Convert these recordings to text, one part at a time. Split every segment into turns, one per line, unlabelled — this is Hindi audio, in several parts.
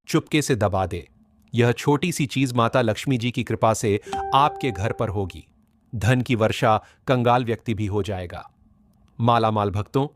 चुपके से दबा दे। यह छोटी सी चीज माता लक्ष्मी जी की कृपा से आपके घर पर होगी। धन की वर्षा कंगाल व्यक्ति भी हो जाएगा। मालामाल भक्तों,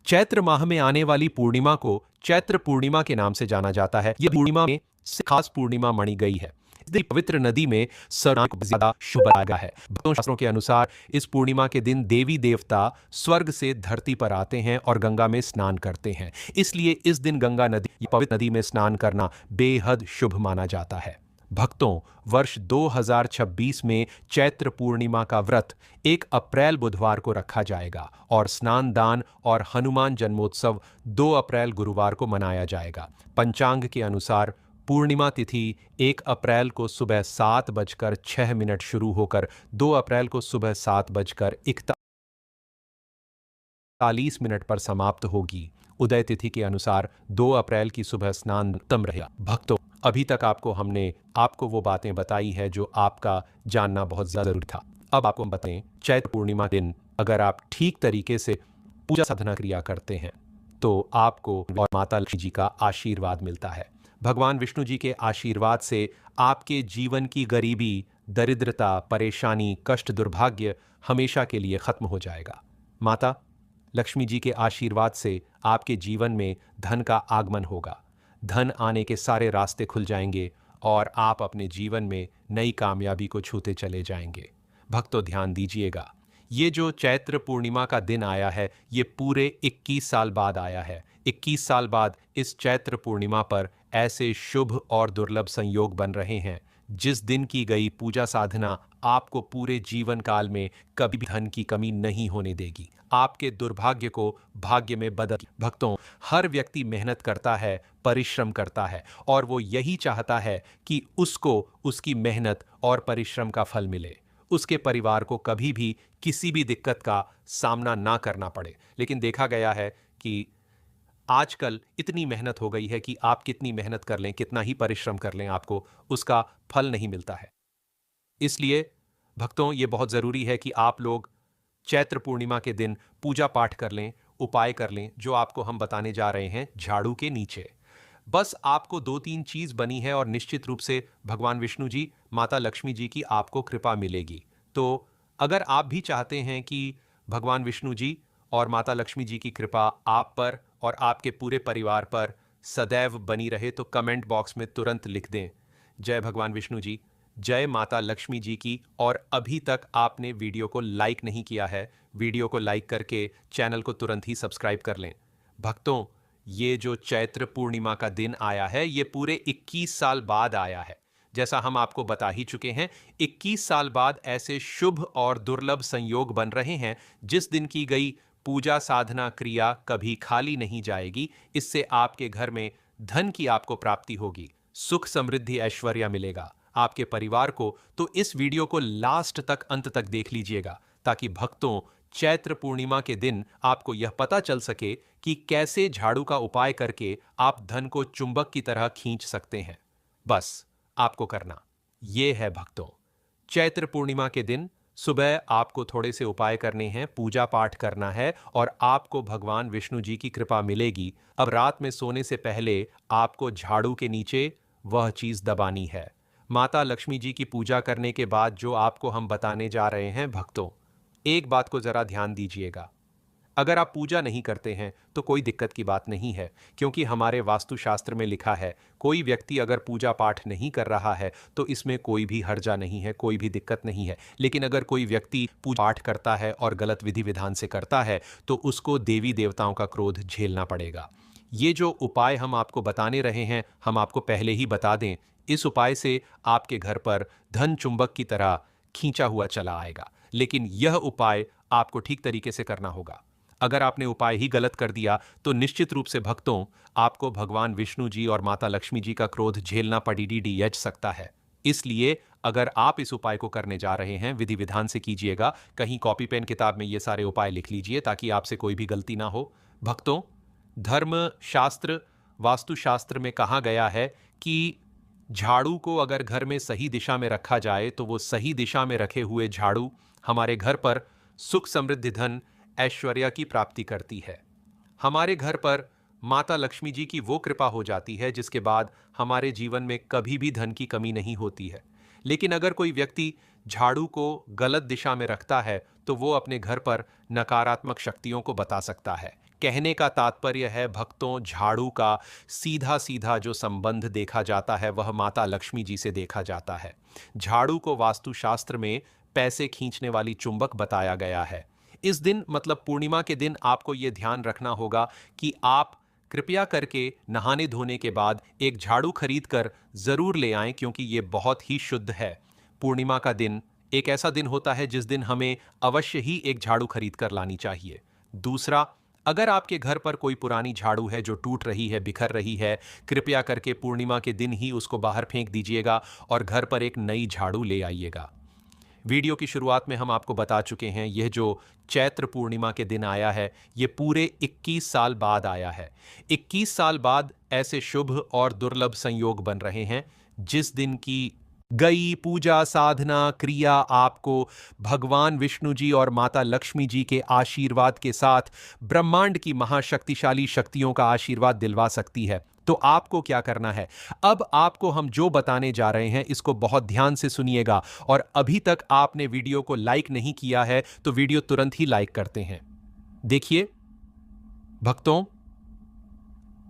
चैत्र माह में आने वाली पूर्णिमा को चैत्र पूर्णिमा के नाम से जाना जाता है। यह पूर्णिमा में से खास पूर्णिमा मानी गई है। इस दिन पवित्र नदी में स्नान को ज्यादा शुभ बताया गया है। भक्तों, शास्त्रों के अनुसार इस पूर्णिमा के दिन देवी देवता स्वर्ग से धरती पर आते हैं और गंगा में स्नान करते हैं। इसलिए इस दिन गंगा नदी या पवित्र नदी में स्नान करना बेहद शुभ माना जाता है। भक्तों, वर्ष 2026 में चैत्र पूर्णिमा का व्रत 1 अप्रैल बुधवार को रखा जाएगा और स्नान दान और हनुमान जन्मोत्सव 2 अप्रैल गुरुवार को मनाया जाएगा। पंचांग के अनुसार पूर्णिमा तिथि 1 अप्रैल को सुबह 7:06 शुरू होकर 2 अप्रैल को सुबह 7:41 पर समाप्त होगी। उदय तिथि के अनुसार 2 अप्रैल की सुबह स्नान उत्तम रहेगा। भक्तों, अभी तक आपको वो बातें बताई है जो आपका जानना बहुत जरूरी था। अब आपको हम बताएं, चैत्र पूर्णिमा दिन अगर आप ठीक तरीके से पूजा साधना क्रिया करते हैं तो आपको और माता लक्ष्मी जी का आशीर्वाद मिलता है। भगवान विष्णु जी के आशीर्वाद से आपके जीवन की गरीबी, दरिद्रता, परेशानी, कष्ट, दुर्भाग्य हमेशा के लिए खत्म हो जाएगा। माता लक्ष्मी जी के आशीर्वाद से आपके जीवन में धन का आगमन होगा। धन आने के सारे रास्ते खुल जाएंगे और आप अपने जीवन में नई कामयाबी को छूते चले जाएंगे। भक्तों, ध्यान दीजिएगा, ये जो चैत्र पूर्णिमा का दिन आया है, ये पूरे 21 साल बाद आया है। 21 साल बाद इस चैत्र पूर्णिमा पर ऐसे शुभ और दुर्लभ संयोग बन रहे हैं जिस दिन की गई पूजा साधना आपको पूरे जीवन काल में कभी भी धन की कमी नहीं होने देगी। आपके दुर्भाग्य को भाग्य में बदल। भक्तों, हर व्यक्ति मेहनत करता है, परिश्रम करता है और वो यही चाहता है कि उसको उसकी मेहनत और परिश्रम का फल मिले, उसके परिवार को कभी भी किसी भी दिक्कत का सामना ना करना पड़े। लेकिन देखा गया है कि आजकल इतनी मेहनत हो गई है कि आप कितनी मेहनत कर लें, कितना ही परिश्रम कर लें, आपको उसका फल नहीं मिलता है। इसलिए भक्तों, ये बहुत ज़रूरी है कि आप लोग चैत्र पूर्णिमा के दिन पूजा पाठ कर लें, उपाय कर लें, जो आपको हम बताने जा रहे हैं झाड़ू के नीचे। बस आपको 2-3 चीज़ बनी है और निश्चित रूप से भगवान विष्णु जी, माता लक्ष्मी जी की आपको कृपा मिलेगी। तो अगर आप भी चाहते हैं कि भगवान विष्णु जी और माता लक्ष्मी जी की कृपा आप पर और आपके पूरे परिवार पर सदैव बनी रहे तो कमेंट बॉक्स में तुरंत लिख दें, जय भगवान विष्णु जी, जय माता लक्ष्मी जी की। और अभी तक आपने वीडियो को लाइक नहीं किया है, वीडियो को लाइक करके चैनल को तुरंत ही सब्सक्राइब कर लें। भक्तों, ये जो चैत्र पूर्णिमा का दिन आया है, ये पूरे 21 साल बाद आया है। जैसा हम आपको बता ही चुके हैं, 21 साल बाद ऐसे शुभ और दुर्लभ संयोग बन रहे हैं जिस दिन की गई पूजा साधना क्रिया कभी खाली नहीं जाएगी। इससे आपके घर में धन की आपको प्राप्ति होगी, सुख समृद्धि ऐश्वर्य मिलेगा आपके परिवार को। तो इस वीडियो को लास्ट तक, अंत तक देख लीजिएगा ताकि भक्तों, चैत्र पूर्णिमा के दिन आपको यह पता चल सके कि कैसे झाड़ू का उपाय करके आप धन को चुंबक की तरह खींच सकते हैं। बस आपको करना ये है भक्तों, चैत्र पूर्णिमा के दिन सुबह आपको थोड़े से उपाय करने हैं, पूजा पाठ करना है और आपको भगवान विष्णु जी की कृपा मिलेगी। अब रात में सोने से पहले आपको झाड़ू के नीचे वह चीज दबानी है। माता लक्ष्मी जी की पूजा करने के बाद जो आपको हम बताने जा रहे हैं भक्तों, एक बात को जरा ध्यान दीजिएगा। अगर आप पूजा नहीं करते हैं तो कोई दिक्कत की बात नहीं है, क्योंकि हमारे वास्तुशास्त्र में लिखा है कोई व्यक्ति अगर पूजा पाठ नहीं कर रहा है तो इसमें कोई भी हर्जा नहीं है, कोई भी दिक्कत नहीं है। लेकिन अगर कोई व्यक्ति पूजा पाठ करता है और गलत विधि विधान से करता है तो उसको देवी देवताओं का क्रोध झेलना पड़ेगा। ये जो उपाय हम आपको बताने रहे हैं, हम आपको पहले ही बता दें, इस उपाय से आपके घर पर धन चुंबक की तरह खींचा हुआ चला आएगा। लेकिन यह उपाय आपको ठीक तरीके से करना होगा। अगर आपने उपाय ही गलत कर दिया तो निश्चित रूप से भक्तों, आपको भगवान विष्णु जी और माता लक्ष्मी जी का क्रोध झेलना पड़ सकता है। इसलिए अगर आप इस उपाय को करने जा रहे हैं, विधि विधान से कीजिएगा। कहीं कॉपी पेन किताब में ये सारे उपाय लिख लीजिए ताकि आपसे कोई भी गलती ना हो। भक्तों, धर्म शास्त्र, वास्तुशास्त्र में कहा गया है कि झाड़ू को अगर घर में सही दिशा में रखा जाए तो वो सही दिशा में रखे हुए झाड़ू हमारे घर पर सुख समृद्धि धन ऐश्वर्य की प्राप्ति करती है। हमारे घर पर माता लक्ष्मी जी की वो कृपा हो जाती है जिसके बाद हमारे जीवन में कभी भी धन की कमी नहीं होती है। लेकिन अगर कोई व्यक्ति झाड़ू को गलत दिशा में रखता है तो वो अपने घर पर नकारात्मक शक्तियों को बता सकता है। कहने का तात्पर्य है भक्तों, झाड़ू का सीधा सीधा जो संबंध देखा जाता है वह माता लक्ष्मी जी से देखा जाता है। झाड़ू को वास्तुशास्त्र में पैसे खींचने वाली चुंबक बताया गया है। इस दिन मतलब पूर्णिमा के दिन आपको ये ध्यान रखना होगा कि आप कृपया करके नहाने धोने के बाद एक झाड़ू खरीद कर जरूर ले आएं, क्योंकि ये बहुत ही शुद्ध है। पूर्णिमा का दिन एक ऐसा दिन होता है जिस दिन हमें अवश्य ही एक झाड़ू खरीद कर लानी चाहिए। दूसरा, अगर आपके घर पर कोई पुरानी झाड़ू है जो टूट रही है, बिखर रही है, कृपया करके पूर्णिमा के दिन ही उसको बाहर फेंक दीजिएगा और घर पर एक नई झाड़ू ले आइएगा। वीडियो की शुरुआत में हम आपको बता चुके हैं यह जो चैत्र पूर्णिमा के दिन आया है ये पूरे 21 साल बाद आया है। 21 साल बाद ऐसे शुभ और दुर्लभ संयोग बन रहे हैं जिस दिन की गई पूजा साधना क्रिया आपको भगवान विष्णु जी और माता लक्ष्मी जी के आशीर्वाद के साथ ब्रह्मांड की महाशक्तिशाली शक्तियों का आशीर्वाद दिलवा सकती है। तो आपको क्या करना है? अब आपको हम जो बताने जा रहे हैं इसको बहुत ध्यान से सुनिएगा, और अभी तक आपने वीडियो को लाइक नहीं किया है तो वीडियो तुरंत ही लाइक करते हैं। देखिए भक्तों,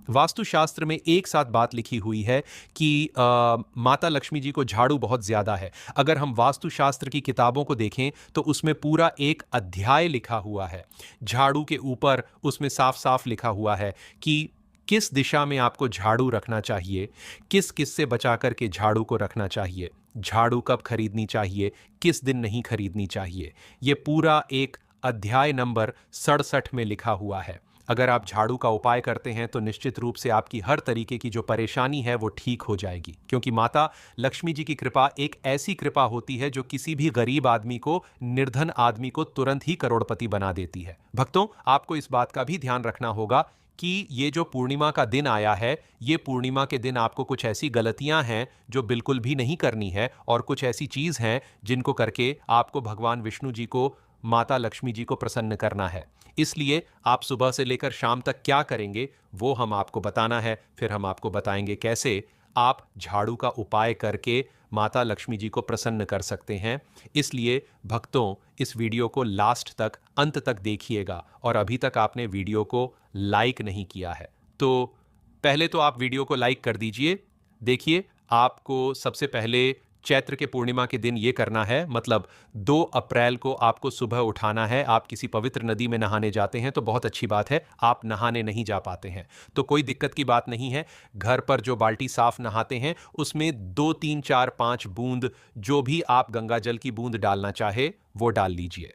वास्तुशास्त्र में एक साथ बात लिखी हुई है कि माता लक्ष्मी जी को झाड़ू बहुत ज्यादा है। अगर हम वास्तुशास्त्र की किताबों को देखें तो उसमें पूरा एक अध्याय लिखा हुआ है। झाड़ू के ऊपर उसमें साफ साफ लिखा हुआ है कि किस दिशा में आपको झाड़ू रखना चाहिए, किस किस से बचा करके झाड़ू को रखना चाहिए, झाड़ू कब खरीदनी चाहिए, किस दिन नहीं खरीदनी चाहिए। ये पूरा एक अध्याय नंबर 67 में लिखा हुआ है। अगर आप झाड़ू का उपाय करते हैं तो निश्चित रूप से आपकी हर तरीके की जो परेशानी है वो ठीक हो जाएगी, क्योंकि माता लक्ष्मी जी की कृपा एक ऐसी कृपा होती है जो किसी भी गरीब आदमी को, निर्धन आदमी को तुरंत ही करोड़पति बना देती है। भक्तों, आपको इस बात का भी ध्यान रखना होगा कि ये जो पूर्णिमा का दिन आया है, ये पूर्णिमा के दिन आपको कुछ ऐसी गलतियां हैं जो बिल्कुल भी नहीं करनी है, और कुछ ऐसी चीज हैं जिनको करके आपको भगवान विष्णु जी को, माता लक्ष्मी जी को प्रसन्न करना है। इसलिए आप सुबह से लेकर शाम तक क्या करेंगे वो हम आपको बताना है, फिर हम आपको बताएंगे कैसे आप झाड़ू का उपाय करके माता लक्ष्मी जी को प्रसन्न कर सकते हैं। इसलिए भक्तों, इस वीडियो को लास्ट तक, अंत तक देखिएगा, और अभी तक आपने वीडियो को लाइक नहीं किया है तो पहले तो आप वीडियो को लाइक कर दीजिए। देखिए, आपको सबसे पहले चैत्र के पूर्णिमा के दिन ये करना है, मतलब 2 अप्रैल को आपको सुबह उठाना है। आप किसी पवित्र नदी में नहाने जाते हैं तो बहुत अच्छी बात है। आप नहाने नहीं जा पाते हैं तो कोई दिक्कत की बात नहीं है। घर पर जो बाल्टी साफ नहाते हैं उसमें 2 3 4 5 बूंद, जो भी आप गंगा जल की बूंद डालना चाहे वो डाल लीजिए।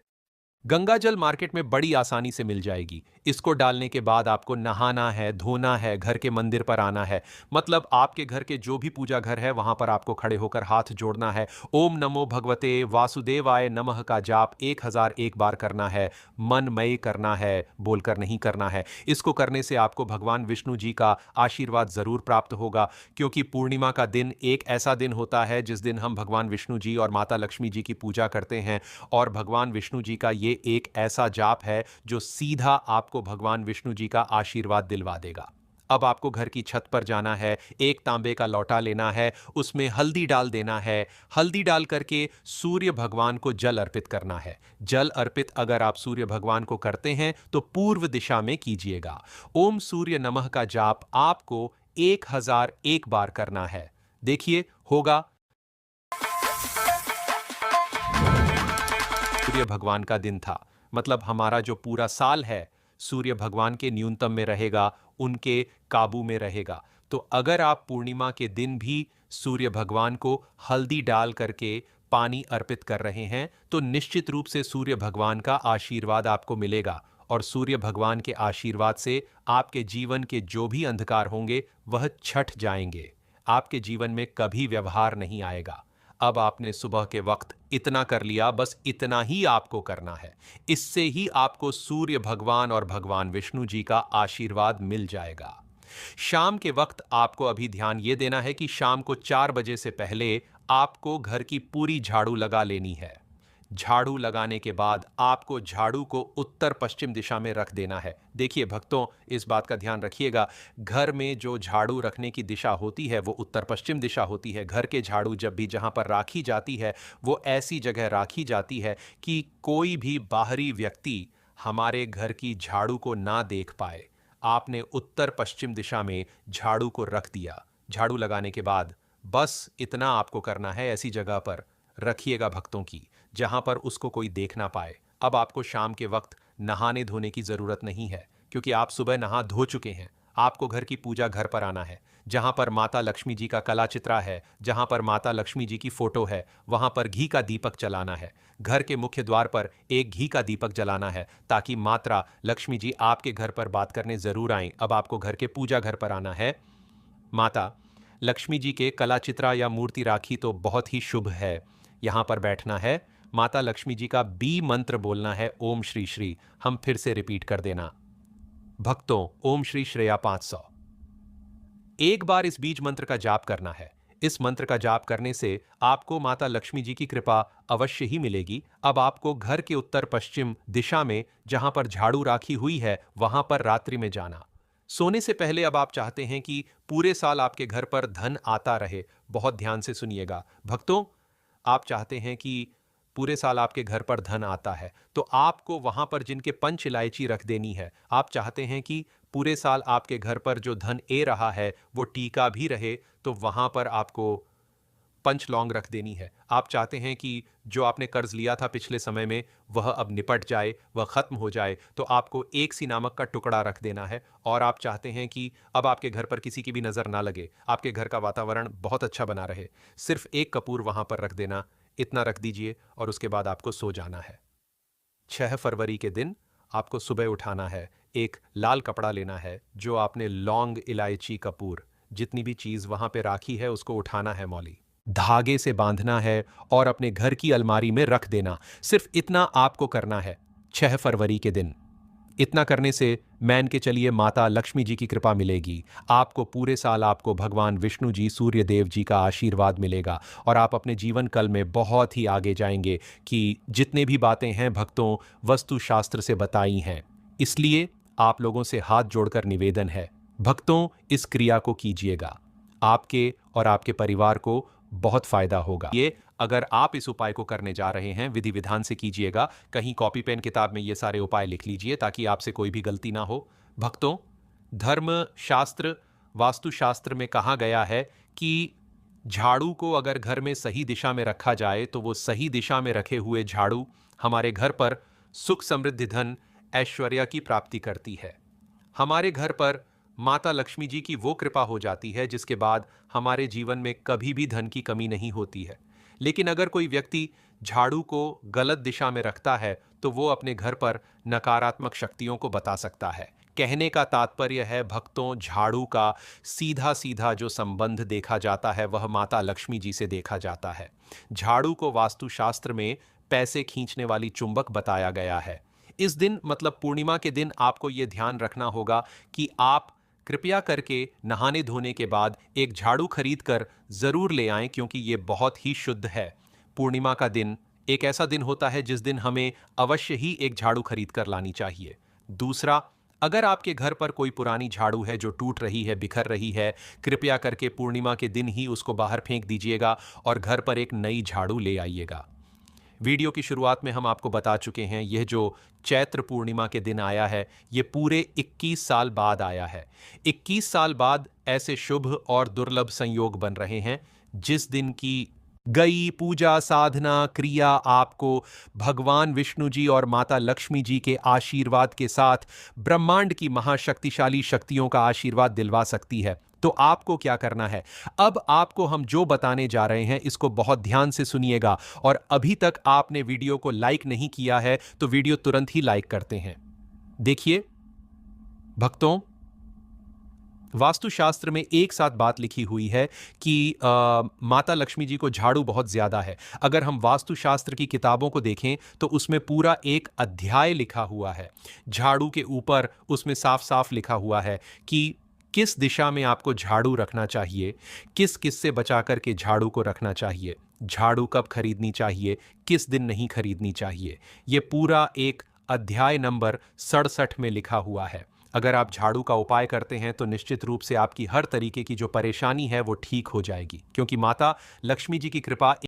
गंगा जल मार्केट में बड़ी आसानी से मिल जाएगी। इसको डालने के बाद आपको नहाना है, धोना है, घर के मंदिर पर आना है, मतलब आपके घर के जो भी पूजा घर है वहां पर आपको खड़े होकर हाथ जोड़ना है। ओम नमो भगवते वासुदेवाय नमः का जाप 1001 बार करना है। मनमय करना है, बोलकर नहीं करना है। इसको करने से आपको भगवान विष्णु जी का आशीर्वाद जरूर प्राप्त होगा, क्योंकि पूर्णिमा का दिन एक ऐसा दिन होता है जिस दिन हम भगवान विष्णु जी और माता लक्ष्मी जी की पूजा करते हैं, और भगवान विष्णु जी का ये एक ऐसा जाप है जो सीधा आपको भगवान विष्णु जी का आशीर्वाद दिलवा देगा। अब आपको घर की छत पर जाना है, एक तांबे का लौटा लेना है, उसमें हल्दी डाल देना है। हल्दी डाल करके सूर्य भगवान को जल अर्पित करना है। जल अर्पित अगर आप सूर्य भगवान को करते हैं तो पूर्व दिशा में कीजिएगा। ओम सूर्य नमः का जाप आपको 1001 बार करना है। देखिए, होगा। सूर्य भगवान का दिन था, मतलब हमारा जो पूरा साल है सूर्य भगवान के न्यूनतम में रहेगा, उनके काबू में रहेगा। तो अगर आप पूर्णिमा के दिन भी सूर्य भगवान को हल्दी डाल करके पानी अर्पित कर रहे हैं तो निश्चित रूप से सूर्य भगवान का आशीर्वाद आपको मिलेगा, और सूर्य भगवान के आशीर्वाद से आपके जीवन के जो भी अंधकार होंगे वह छठ जाएंगे। आपके जीवन में कभी व्यवहार नहीं आएगा। अब आपने सुबह के वक्त इतना कर लिया, बस इतना ही आपको करना है। इससे ही आपको सूर्य भगवान और भगवान विष्णु जी का आशीर्वाद मिल जाएगा। शाम के वक्त आपको अभी ध्यान यह देना है कि शाम को 4 बजे से पहले आपको घर की पूरी झाड़ू लगा लेनी है। झाड़ू लगाने के बाद आपको झाड़ू को उत्तर पश्चिम दिशा में रख देना है। देखिए भक्तों, इस बात का ध्यान रखिएगा, घर में जो झाड़ू रखने की दिशा होती है वो उत्तर पश्चिम दिशा होती है। घर के झाड़ू जब भी जहाँ पर राखी जाती है वो ऐसी जगह राखी जाती है कि कोई भी बाहरी व्यक्ति हमारे घर की झाड़ू को ना देख पाए। आपने उत्तर पश्चिम दिशा में झाड़ू को रख दिया। झाड़ू लगाने के बाद बस इतना आपको करना है, ऐसी जगह पर रखिएगा भक्तों की जहां पर उसको कोई देख ना पाए। अब आपको शाम के वक्त नहाने धोने की जरूरत नहीं है, क्योंकि आप सुबह नहा धो चुके हैं। आपको घर की पूजा घर पर आना है, जहां पर माता लक्ष्मी जी का कला चित्रा है, जहां पर माता लक्ष्मी जी की फोटो है, वहां पर घी का दीपक जलाना है। घर के मुख्य द्वार पर एक घी का दीपक जलाना है, ताकि माता लक्ष्मी जी आपके घर पर बात करने जरूर आए। अब आपको घर के पूजा घर पर आना है। माता लक्ष्मी जी के कला चित्रा या मूर्ति राखी तो बहुत ही शुभ है। यहां पर बैठना है, माता लक्ष्मी जी का बी मंत्र बोलना है, ओम श्री श्री। हम फिर से रिपीट कर देना भक्तों, ओम श्री श्रेया 500। एक बार इस बीज मंत्र का जाप करना है। इस मंत्र का जाप करने से आपको माता लक्ष्मी जी की कृपा अवश्य ही मिलेगी। अब आपको घर के उत्तर पश्चिम दिशा में जहां पर झाड़ू राखी हुई है वहां पर रात्रि में जाना। सोने से पहले अब आप चाहते हैं कि पूरे साल आपके घर पर धन आता रहे। बहुत ध्यान से सुनिएगा भक्तों, आप चाहते हैं कि पूरे साल आपके घर पर धन आता है, तो आपको वहां पर जिनके पंच इलायची रख देनी है। आप चाहते हैं कि पूरे साल आपके घर पर जो धन ए रहा है वो टीका भी रहे, तो वहां पर आपको पंच लौंग रख देनी है। आप चाहते हैं कि जो आपने कर्ज लिया था पिछले समय में वह अब निपट जाए, वह खत्म हो जाए, तो आपको एक सी नामक का टुकड़ा रख देना है। और आप चाहते हैं कि अब आपके घर पर किसी की भी नजर ना लगे, आपके घर का वातावरण बहुत अच्छा बना रहे, सिर्फ एक कपूर वहां पर रख देना। इतना रख दीजिए और उसके बाद आपको सो जाना है। 6 फरवरी के दिन आपको सुबह उठाना है, एक लाल कपड़ा लेना है, जो आपने लौंग, इलायची, कपूर, जितनी भी चीज वहां पे राखी है उसको उठाना है मौली, धागे से बांधना है और अपने घर की अलमारी में रख देना। सिर्फ इतना आपको करना है 6 फरवरी के दिन। इतना करने से मान के चलिए माता लक्ष्मी जी की कृपा मिलेगी। आपको पूरे साल आपको भगवान विष्णु जी, सूर्य देव जी का आशीर्वाद मिलेगा और आप अपने जीवन कल में बहुत ही आगे जाएंगे। कि जितने भी बातें हैं भक्तों वस्तु शास्त्र से बताई हैं, इसलिए आप लोगों से हाथ जोड़कर निवेदन है भक्तों, इस क्रिया को कीजिएगा, आपके और आपके परिवार को बहुत फायदा होगा। ये अगर आप इस उपाय को करने जा रहे हैं, विधि विधान से कीजिएगा। कहीं कॉपी पेन किताब में ये सारे उपाय लिख लीजिए ताकि आपसे कोई भी गलती ना हो। भक्तों, धर्म शास्त्र, वास्तु शास्त्र में कहा गया है कि झाड़ू को अगर घर में सही दिशा में रखा जाए तो वो सही दिशा में रखे हुए झाड़ू हमारे घर पर सुख, समृद्धि, धन, ऐश्वर्य की प्राप्ति करती है। हमारे घर पर माता लक्ष्मी जी की वो कृपा हो जाती है जिसके बाद हमारे जीवन में कभी भी धन की कमी नहीं होती है। लेकिन अगर कोई व्यक्ति झाड़ू को गलत दिशा में रखता है तो वो अपने घर पर नकारात्मक शक्तियों को बता सकता है। कहने का तात्पर्य है भक्तों, झाड़ू का सीधा सीधा जो संबंध देखा जाता है वह माता लक्ष्मी जी से देखा जाता है। झाड़ू को वास्तुशास्त्र में पैसे खींचने वाली चुंबक बताया गया है। इस दिन मतलब पूर्णिमा के दिन आपको यह ध्यान रखना होगा कि आप कृपया करके नहाने धोने के बाद एक झाड़ू खरीद कर जरूर ले आएं, क्योंकि ये बहुत ही शुद्ध है। पूर्णिमा का दिन एक ऐसा दिन होता है जिस दिन हमें अवश्य ही एक झाड़ू खरीद कर लानी चाहिए। दूसरा, अगर आपके घर पर कोई पुरानी झाड़ू है जो टूट रही है, बिखर रही है, कृपया करके पूर्णिमा के दिन ही उसको बाहर फेंक दीजिएगा और घर पर एक नई झाड़ू ले आइएगा। वीडियो की शुरुआत में हम आपको बता चुके हैं, यह जो चैत्र पूर्णिमा के दिन आया है ये पूरे 21 साल बाद आया है। 21 साल बाद ऐसे शुभ और दुर्लभ संयोग बन रहे हैं जिस दिन की गई पूजा साधना क्रिया आपको भगवान विष्णु जी और माता लक्ष्मी जी के आशीर्वाद के साथ ब्रह्मांड की महाशक्तिशाली शक्तियों का आशीर्वाद दिलवा सकती है। तो आपको क्या करना है, अब आपको हम जो बताने जा रहे हैं इसको बहुत ध्यान से सुनिएगा। और अभी तक आपने वीडियो को लाइक नहीं किया है तो वीडियो तुरंत ही लाइक करते हैं। देखिए भक्तों, वास्तुशास्त्र में एक साथ बात लिखी हुई है कि माता लक्ष्मी जी को झाड़ू बहुत ज्यादा है। अगर हम वास्तुशास्त्र की किताबों को देखें तो उसमें पूरा एक अध्याय लिखा हुआ है झाड़ू के ऊपर। उसमें साफ साफ लिखा हुआ है कि किस दिशा में आपको झाड़ू रखना चाहिए, किस किस से बचा कर के झाड़ू को रखना चाहिए, झाड़ू कब खरीदनी चाहिए, किस दिन नहीं खरीदनी चाहिए। ये पूरा एक अध्याय नंबर 67 में लिखा हुआ है। अगर आप झाड़ू का उपाय करते हैं तो निश्चित रूप से आपकी हर तरीके की जो परेशानी है वो ठीक हो जाएगी, क्योंकि माता लक्ष्मी जी की कृपा